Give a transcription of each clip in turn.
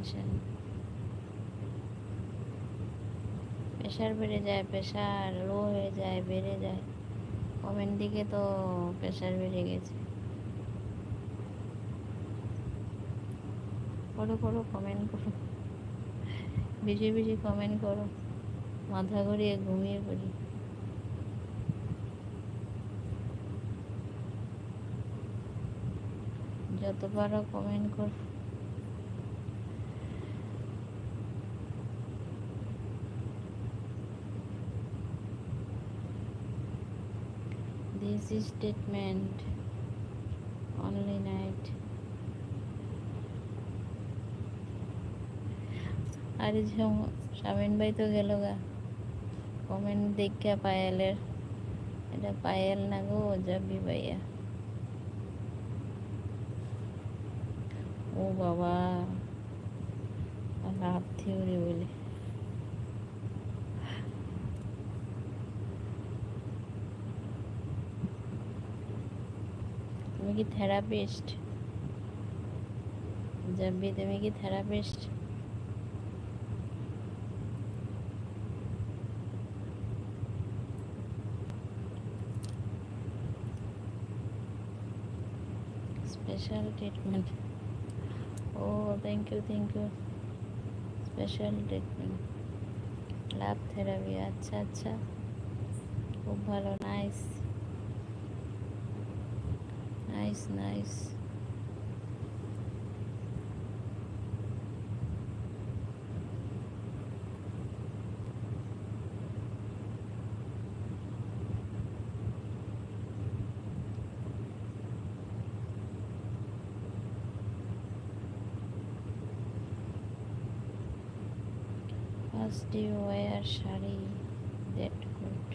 Tension, pressure বেড়ে যায়, pressure low হয়ে যায়, বেড়ে যায়। কমেন্ট দিকে তো প্রেশার বেড়ে গেছে। করো করো, কমেন্ট করো, বেশি বেশি কমেন্ট করো, মাথা ঘুরিয়ে ঘুমিয়ে পড়ি। যত পারো কমেন্ট করো। This is statement only night. আরে শামিন ভাই তো গেল গা। কমেন্ট দেখে পায়েলের, এটা পায়েল না গো, জাবি ভাইয়া। ও বাবা, লাভ থিওরি বলে। তুমি কি থেরাপিস্ট? জাবি, তুমি কি therapist? Special treatment. Oh thank you, thank you. Special treatment, love therapy. আচ্ছা আচ্ছা, খুব ভালো। Nice nice nice. First you wear shari, that good.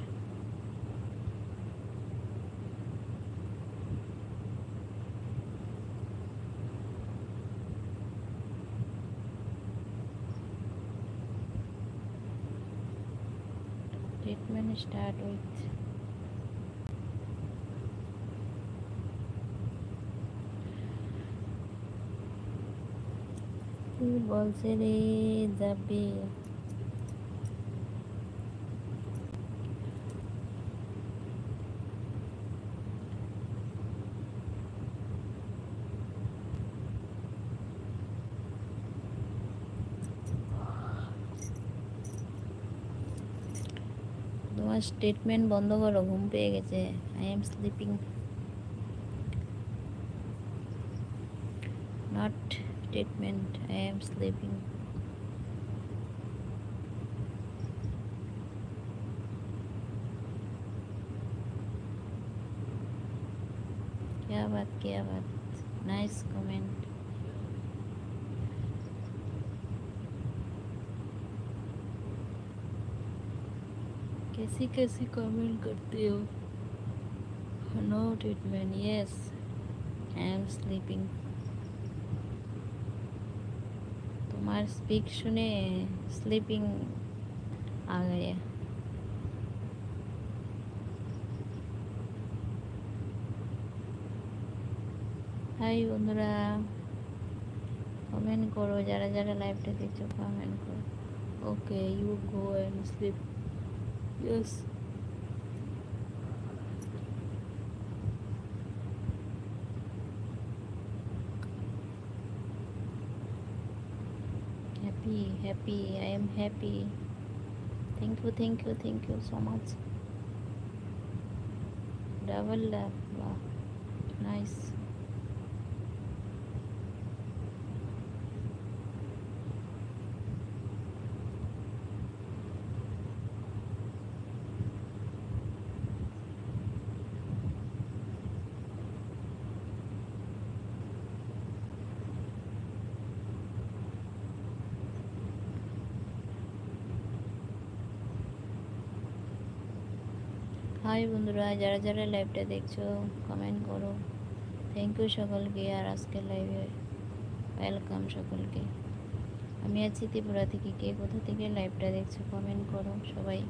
Treatment start with কি বলছে রে যাবি? তোমার স্টেটমেন্ট বন্ধ করো, ঘুম পেয়ে গেছে। I am sleeping, not statement, I am sleeping. क्या बात, क्या बात। Nice comment. कैसी कैसी कमेंट करते हो? No treatment, yes I am sleeping. तुम्हार स्पीक सुने स्लीपिंग आ गया। হাই বন্ধুরা, কমেন্ট করো, যারা যারা লাইভটা দেখছো কমেন্ট করো। Okay, you go and sleep. Yes. Happy happy, I am happy. Thank you, thank you, thank you so much. Double love, বাহ নাইস। হাই বন্ধুরা, যারা যারা লাইভটা দেখছো কমেন্ট করো। থ্যাংক ইউ সকলকে, আর আজকের লাইভে ওয়েলকাম সকলকে। আমি আছি ত্রিপুরা থেকে, কে কোথা থেকে লাইভটা দেখছো কমেন্ট করো সবাই।